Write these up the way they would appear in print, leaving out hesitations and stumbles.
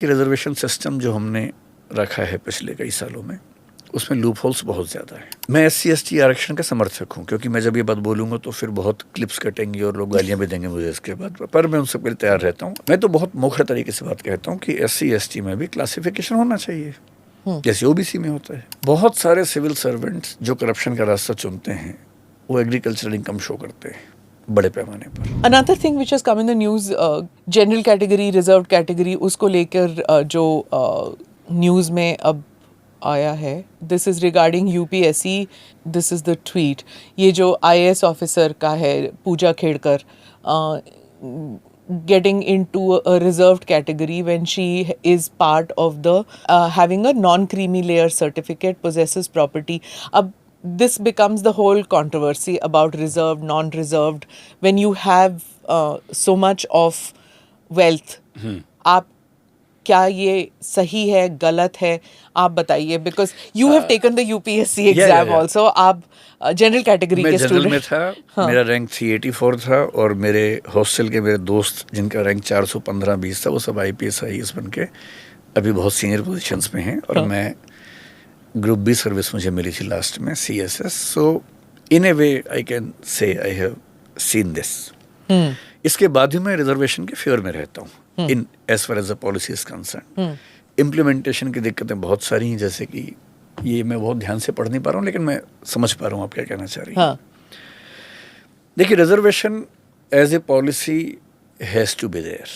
Reservation system जो हमने रखा है पिछले कई सालों में, उसमें लूप होल्स बहुत ज़्यादा है। मैं SC/ST आरक्षण का समर्थक हूँ, क्योंकि मैं जब ये बात बोलूँगा तो फिर बहुत क्लिप्स कटेंगी और लोग गालियाँ भी देंगे मुझे इसके बाद, पर मैं उन सब के लिए तैयार रहता हूँ। मैं तो बहुत मुखर तरीके से बात कहता हूँ कि SC/ST में भी क्लासिफिकेशन होना चाहिए जैसे OBC में होता है। बहुत सारे सिविल सर्वेंट्स जो करप्शन का रास्ता चुनते हैं वो एग्रीकल्चरल इनकम शो करते हैं बड़े पैमाने पर। Another thing which has come in the news, general category, reserve category, उसको लेकर जो न्यूज़ में अब आया है, this is regarding UPSC, this is the tweet. ये जो IAS ऑफिसर का है, पूजा Khedkar, getting into a reserved category when she is part of the having a non-creamy layer certificate, possesses property. Ab this becomes the whole controversy about reserved, non-reserved. When you have so much of wealth, आप क्या ये सही है, गलत है, आप बताइए, because you have taken the UPSC exam also. आप जनरल कैटेगरी के स्टूडेंट में स्टूडेंट। था। मेरा रैंक 384 था और मेरे हॉस्टल के मेरे दोस्त जिनका रैंक 415-20 था वो सब IPS IAS बन के अभी बहुत सीनियर पोजीशंस में हैं। और मैं ग्रुप B सर्विस मुझे मिली थी लास्ट में, CSS। So in a way I can say I have seen this. इसके बाद भी मैं रिजर्वेशन के फेवर में रहता हूँ in as far as the policy is concern. Implementation की दिक्कतें बहुत सारी हैं, जैसे कि ये मैं बहुत ध्यान से पढ़ नहीं पा रहा हूँ, लेकिन मैं समझ पा रहा हूँ आप क्या कहना चाह रही हैं। देखिए, reservation as a policy has to be there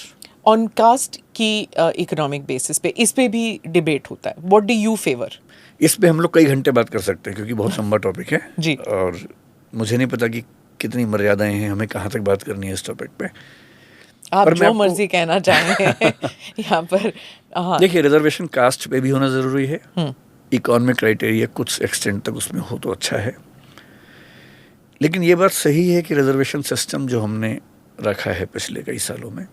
on caste की इकोनॉमिक बेसिस पे। इस पे भी डिबेट होता है, व्हाट डू यू फेवर? इस पे हम लोग कई घंटे बात कर सकते हैं क्योंकि बहुत लंबा टॉपिक है जी। और मुझे नहीं पता कि कितनी मर्यादाएं हैं, हमें कहाँ तक बात करनी है इस टॉपिक पे। आप जो मर्जी कहना चाहेंगे यहाँ पर। देखिए, रिजर्वेशन कास्ट पे भी होना जरूरी है। इकोनॉमिक क्राइटेरिया कुछ एक्सटेंट तक उसमें हो तो अच्छा है, लेकिन ये बात सही है कि रिजर्वेशन सिस्टम जो हमने रखा है पिछले कई सालों में,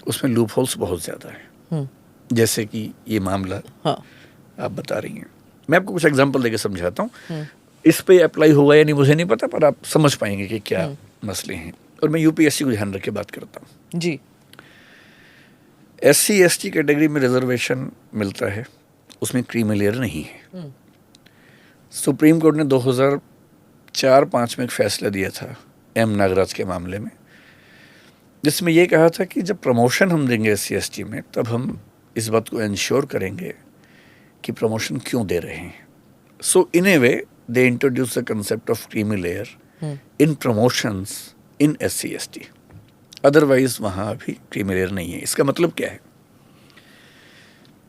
उसमें लूप होल्स बहुत ज़्यादा है। जैसे कि ये मामला आप बता रही हैं, मैं आपको कुछ एग्जांपल देके समझाता हूँ। इस पे अप्लाई होगा या नहीं मुझे नहीं पता, पर आप समझ पाएंगे कि क्या मसले हैं। और मैं UPSC को ध्यान रख के बात करता हूँ जी। SC/ST कैटेगरी में रिजर्वेशन मिलता है, उसमें क्रीमी लेयर नहीं है। सुप्रीम कोर्ट ने 2004-05 में एक फैसला दिया था M नागराज के मामले में, जिसमें यह कहा था कि जब प्रमोशन हम देंगे SC/ST में, तब हम इस बात को इंश्योर करेंगे कि प्रमोशन क्यों दे रहे हैं। So in a way they introduce the concept of creamy layer in promotions in SC/ST। Otherwise वहाँ अभी क्रीमी लेयर नहीं है। इसका मतलब क्या है?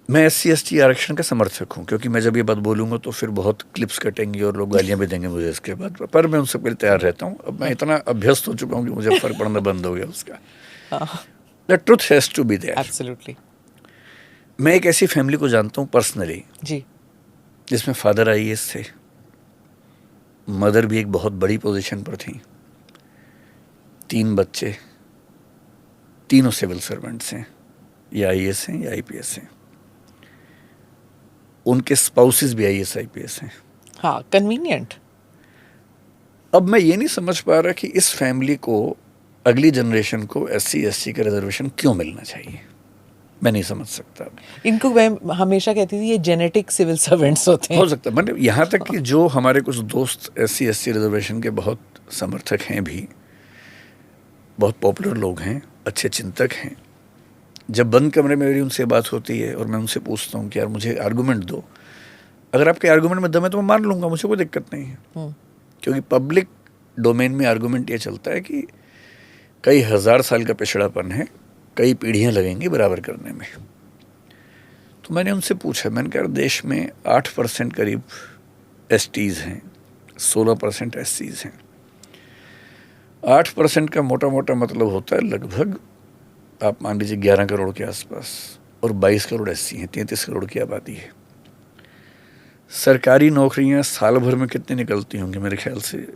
मैं SC/ST आरक्षण का समर्थक हूँ, क्योंकि मैं जब ये बात बोलूँगा तो फिर बहुत क्लिप्स कटेंगी और लोग गालियाँ भी देंगे मुझे इसके बाद, पर मैं उन सब के लिए तैयार रहता हूँ। अब मैं इतना अभ्यस्त हो चुका हूँ कि मुझे फर्क पड़ना बंद हो गया उसका। The truth has to be there. Absolutely. मैं एक ऐसी फैमिली को जानता हूँ पर्सनली जी, जिसमें फादर IAS थे, मदर भी एक बहुत बड़ी पोजीशन पर थी, 3 बच्चे, तीनों सिविल सर्वेंट्स हैं, या IAS हैं या IPS हैं। उनके स्पाउसेस भी IAS IPS हैं। हाँ, कन्वीनियंट। अब मैं ये नहीं समझ पा रहा कि इस फैमिली को, अगली जनरेशन को SC/ST का रिजर्वेशन क्यों मिलना चाहिए। मैं नहीं समझ सकता। इनको मैं हमेशा कहती थी ये जेनेटिक सिविल सर्वेंट्स होते हैं। हो सकता है, मतलब यहाँ तक कि जो हमारे कुछ दोस्त SC/ST रिजर्वेशन के बहुत समर्थक हैं भी, बहुत पॉपुलर लोग हैं, अच्छे चिंतक हैं, जब बंद कमरे में मेरी उनसे बात होती है और मैं उनसे पूछता हूँ कि यार मुझे आर्गूमेंट दो, अगर आपके आर्गूमेंट में दम है तो मैं मान लूँगा, मुझे कोई दिक्कत नहीं है। क्योंकि पब्लिक डोमेन में आर्गूमेंट ये चलता है कि कई हज़ार साल का पिछड़ापन है, कई पीढ़ियाँ लगेंगी बराबर करने में। तो मैंने उनसे पूछा, मैंने कहा देश में 8% करीब STs हैं, 16% SCs हैं। 8% का मोटा मोटा मतलब होता है लगभग, आप मान लीजिए 11 करोड़ के आसपास, और 22 करोड़ SC हैं, 33 करोड़ की आबादी है। सरकारी नौकरियां साल भर में कितनी निकलती होंगी? मेरे ख्याल से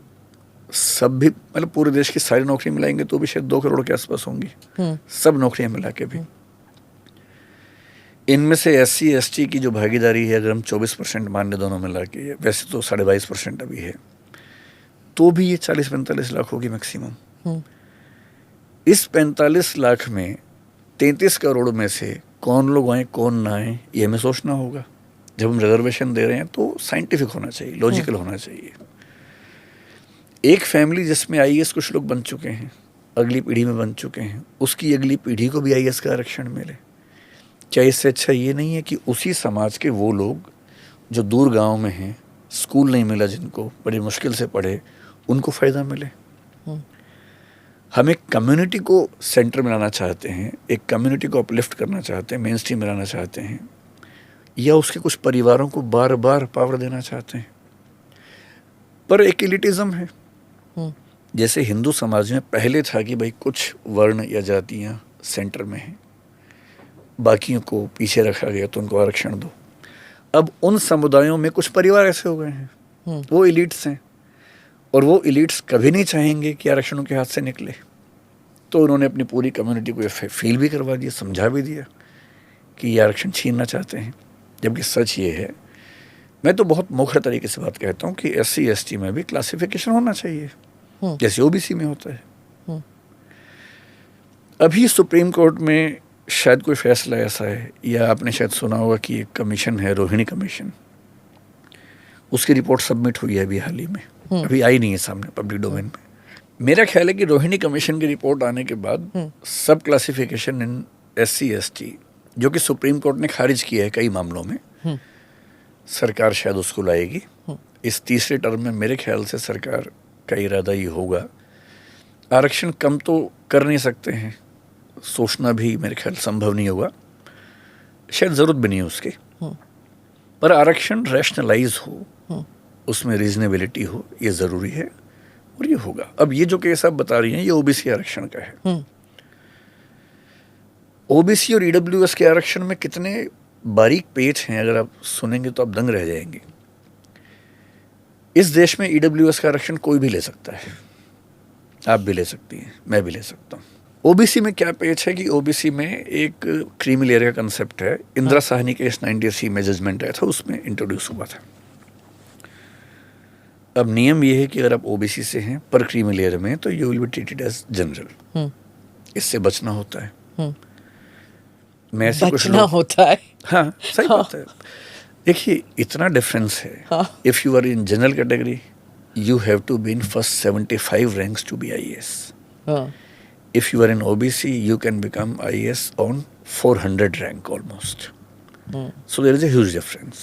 सब भी, मतलब पूरे देश की सारी नौकरी मिलाएंगे तो भी शायद 2 करोड़ के आसपास होंगी, सब नौकरियां मिला के भी। इनमें से SC/ST की जो भागीदारी है, अगर हम 24% मान लें दोनों मिला के, वैसे तो 22.5% अभी है, तो भी ये 40-45 लाख होगी मैक्सिमम। इस 45 लाख में 33 करोड़ में से कौन लोग आए कौन ना आए ये हमें सोचना होगा। जब हम रिजर्वेशन दे रहे हैं तो साइंटिफिक होना चाहिए, लॉजिकल होना चाहिए। एक फैमिली जिसमें आईएएस कुछ लोग बन चुके हैं, अगली पीढ़ी में बन चुके हैं, उसकी अगली पीढ़ी को भी आईएएस का आरक्षण मिले। क्या इससे अच्छा ये नहीं है कि उसी समाज के वो लोग जो दूर गांव में हैं, स्कूल नहीं मिला जिनको, बड़ी मुश्किल से पढ़े, उनको फ़ायदा मिले। हम एक कम्युनिटी को सेंटर में लाना चाहते हैं, एक कम्युनिटी को अपलिफ्ट करना चाहते हैं, मेन स्ट्रीम में लाना चाहते हैं, या उसके कुछ परिवारों को बार बार पावर देना चाहते हैं। पर एक एलिटिज्म है। जैसे हिंदू समाज में पहले था कि भाई कुछ वर्ण या जातियां सेंटर में हैं, बाकियों को पीछे रखा गया तो उनको आरक्षण दो। अब उन समुदायों में कुछ परिवार ऐसे हो गए हैं, वो एलिट्स हैं, और वो एलिट्स कभी नहीं चाहेंगे कि आरक्षण उनके हाथ से निकले। तो उन्होंने अपनी पूरी कम्युनिटी को फील भी करवा दिया, समझा भी दिया कि ये आरक्षण छीनना चाहते हैं। जबकि सच ये है, मैं तो बहुत मुखर तरीके से बात कहता हूँ कि SC ST में भी क्लासिफिकेशन होना चाहिए जैसे OBC में होता है। अभी सुप्रीम कोर्ट में शायद कोई फैसला ऐसा है, या आपने शायद सुना होगा कि एक कमीशन है, रोहिणी कमीशन, उसकी रिपोर्ट सबमिट हुई है अभी हाल ही में, अभी आई नहीं है सामने पब्लिक डोमेन में। मेरा ख्याल है कि रोहिणी कमीशन की रिपोर्ट आने के बाद सब क्लासिफिकेशन इन SC ST, जो कि सुप्रीम कोर्ट ने खारिज किया है कई मामलों में, सरकार शायद उसको लाएगी। इस तीसरे टर्म में मेरे ख्याल से सरकार का इरादा ये होगा। आरक्षण कम तो कर नहीं सकते हैं, सोचना भी मेरे ख्याल संभव नहीं होगा, शायद ज़रूरत भी नहीं है उसकी, पर आरक्षण रैशनलाइज हो, उसमें रीजनेबिलिटी हो, ये ज़रूरी है और ये होगा। अब ये जो केस आप बता रही हैं ये OBC आरक्षण का है। OBC और EWS के आरक्षण में कितने बारीक पेच हैं, अगर आप सुनेंगे तो आप दंग रह जाएंगे। इस देश में EWS का आरक्षण कोई भी ले सकता है, आप भी ले सकती हैं, मैं भी ले सकता हूँ। OBC में क्या पेच है कि OBC में एक क्रीमी लेयर का कंसेप्ट है। इंदिरा साहनी केस 93 में जजमेंट आया था, उसमें इंट्रोड्यूस हुआ था। अब नियम ये है कि अगर आप OBC से हैं पर क्रीमी लेयर में, तो you will be treated as general. इससे बचना होता है। मैं ऐसे कुछ बचना होता है। हाँ, सही बात है। देखिए इतना डिफरेंस है। If you are in general category you have to be in first 75 ranks to be IAS। If you are in OBC you can become IAS on 400 rank almost. So there is a huge difference.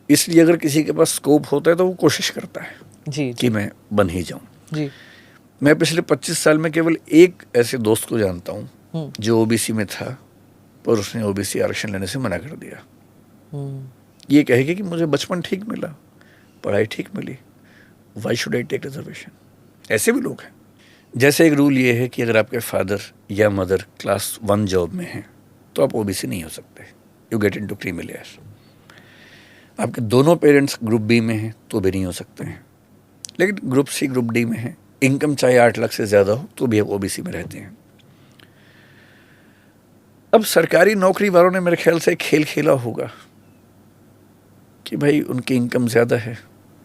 इसलिए अगर किसी के पास scope होता है तो वो कोशिश करता है जी, कि मैं बन ही जाऊं। जी। मैं पिछले 25 साल में केवल एक ऐसे दोस्त को जानता हूं जो OBC में था पर उसने OBC आरक्षण लेने से मना कर दिया। ये कहेगा कि मुझे बचपन ठीक मिला, पढ़ाई ठीक मिली, why should I take reservation. ऐसे भी लोग हैं। जैसे एक रूल ये है कि अगर आपके फादर या मदर क्लास 1 जॉब में हैं तो आप OBC नहीं हो सकते, you get into creamy layer. आपके दोनों पेरेंट्स ग्रुप B में हैं तो भी नहीं हो सकते हैं, लेकिन ग्रुप C ग्रुप D में हैं, इनकम चाहे 8 लाख से ज़्यादा हो तो भी आप OBC में रहते हैं। अब सरकारी नौकरी वालों ने मेरे ख्याल से एक खेल खेला होगा कि भाई उनकी इनकम ज़्यादा है,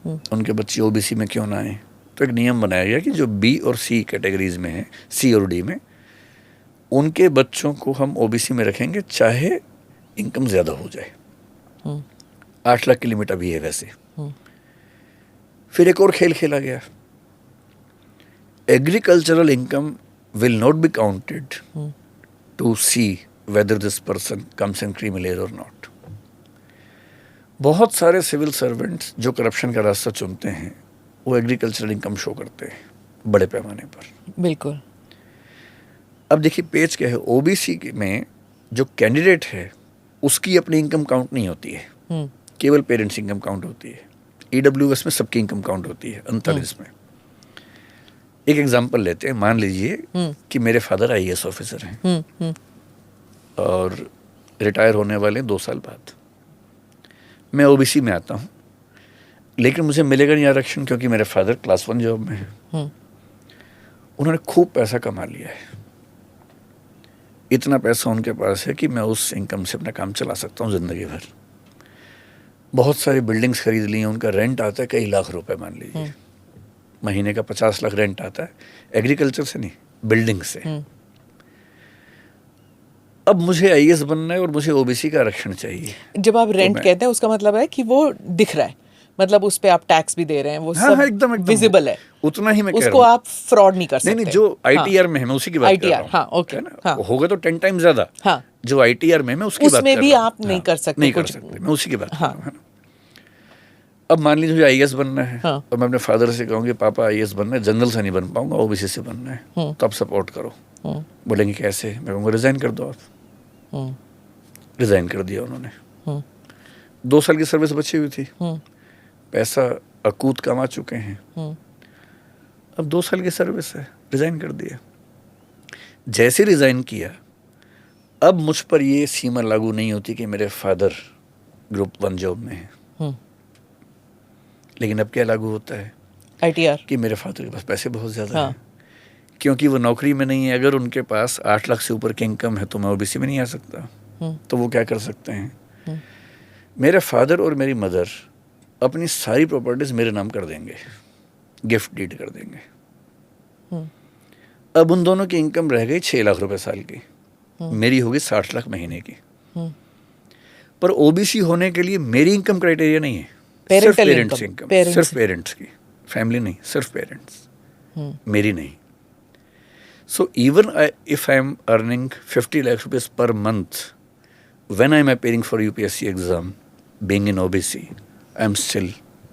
उनके बच्चे OBC में क्यों ना आए। तो एक नियम बनाया गया कि जो B और C कैटेगरीज में हैं, C और D में, उनके बच्चों को हम OBC में रखेंगे चाहे इनकम ज़्यादा हो जाए। 8 लाख की लिमिट अभी है वैसे। फिर एक और खेल खेला गया, agricultural income will not be counted to see whether this person comes in creamy layer और नॉट। बहुत सारे सिविल सर्वेंट्स जो करप्शन का रास्ता चुनते हैं वो एग्रीकल्चरल इनकम शो करते हैं बड़े पैमाने पर। बिल्कुल। अब देखिए पेज क्या है, OBC में जो कैंडिडेट है उसकी अपनी इनकम काउंट नहीं होती है, केवल पेरेंट्स इनकम काउंट होती है। EWS में सबकी इनकम काउंट होती है 39 में। एक एग्जांपल लेते हैं, मान लीजिए कि मेरे फादर IAS ऑफिसर हैं और रिटायर होने वाले 2 साल बाद। मैं OBC में आता हूँ लेकिन मुझे मिलेगा नहीं आरक्षण क्योंकि मेरे फादर क्लास 1 जॉब में है। उन्होंने खूब पैसा कमा लिया है, इतना पैसा उनके पास है कि मैं उस इनकम से अपना काम चला सकता हूँ ज़िंदगी भर। बहुत सारी बिल्डिंग्स खरीद ली हैं, उनका रेंट आता है कई लाख रुपए, मान लीजिए महीने का 50 लाख रेंट आता है, एग्रीकल्चर से नहीं, बिल्डिंग से। अब मुझे आईएएस बनना है और मुझे ओबीसी का आरक्षण चाहिए। जब आप रेंट मैं- कहते हैं उसका मतलब है कि वो दिख रहा है, मतलब उस पे आप टैक्स भी दे रहे हैं, वो हाँ, हाँ, सब एकदम विजिबल है, उतना ही मैं कह रहा उसको हूँ। आप फ्रॉड नहीं कर सकते। नहीं, जो आईटीआर में है मैं उसी की बात कर रहा ITR, हूँ। हाँ, ओके, है ना? हाँ। होगा तो 10 टाइम ज्यादा। हाँ। जो आईटीआर में मैं उसकी बात उसमें कर भी रहा हूँ। आप नहीं हाँ, कर सकते नहीं कर कुछ। सकते, मैं उसी की बात कर हाँ। रहा हूँ, है ना? अब मान लीजिए मुझे आईएएस बनना है, हाँ। और मैं अपने फादर से कहूँ कि पापा आईएएस बनना है, जनरल से नहीं बन पाऊंगा, ओबीसी से बनना है, तो आप सपोर्ट करो। बोलेंगे कैसे? मैं कहूँगा रिजाइन कर दो आप। रिजाइन कर दिया उन्होंने। 2 साल की सर्विस बची हुई थी, पैसा अकूत कमा चुके हैं, अब 2 साल की सर्विस है, रिजाइन कर दिया। जैसे रिजाइन किया, अब मुझ पर ये सीमा लागू नहीं होती कि मेरे फादर ग्रुप 1 जॉब में हैं। लेकिन अब क्या लागू होता है ITR। कि मेरे फादर के पास पैसे बहुत ज़्यादा हाँ। हैं, क्योंकि वो नौकरी में नहीं है। अगर उनके पास 8 लाख से ऊपर की इनकम है तो मैं ओबीसी में नहीं आ सकता। तो वो क्या कर सकते हैं, मेरे फादर और मेरी मदर अपनी सारी प्रॉपर्टीज मेरे नाम कर देंगे, गिफ्ट डीड कर देंगे। अब उन दोनों की इनकम रह गई 6 लाख रुपए साल की, मेरी होगी 60 लाख महीने की। पर ओबीसी होने के लिए मेरी इनकम क्राइटेरिया नहीं है, सिर्फ Parental parents income, income, parents। सिर्फ पेरेंट्स की, फैमिली नहीं, सिर्फ पेरेंट्स, मेरी नहीं। So even if I am earning 50 lakh rupees per month when I am appearing for UPSC exam, being in OBC, I am still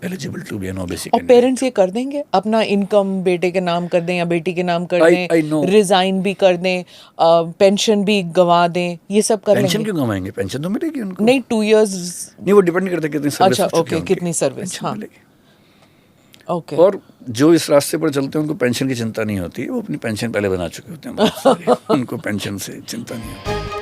eligible to be an OBC और candidate. Parents ये कर देंगे, अपना income बेटे के नाम कर दें या बेटी के नाम कर I know. दें, रिजाइन भी कर दें, पेंशन भी गंवा दें, ये सब कर पेंशन लेंगे? क्यों कमाएंगे? पेंशन तो मिलेगी उनको। नहीं, 2 years। नहीं, वो डिपेंड करता है कितनी सर्विस अच्छा, हो चुकी ओके, है उनकी, कितनी सर्विस, पेंशन हाँ। मिलेगी। ओके। और जो इस रास्ते पर चलते हैं उनको पेंशन की चिंता नहीं होती है, वो अपनी पेंशन पहले बना चुके होते हैं बहुत सारे। उनको पेंशन से चिंता नहीं होती।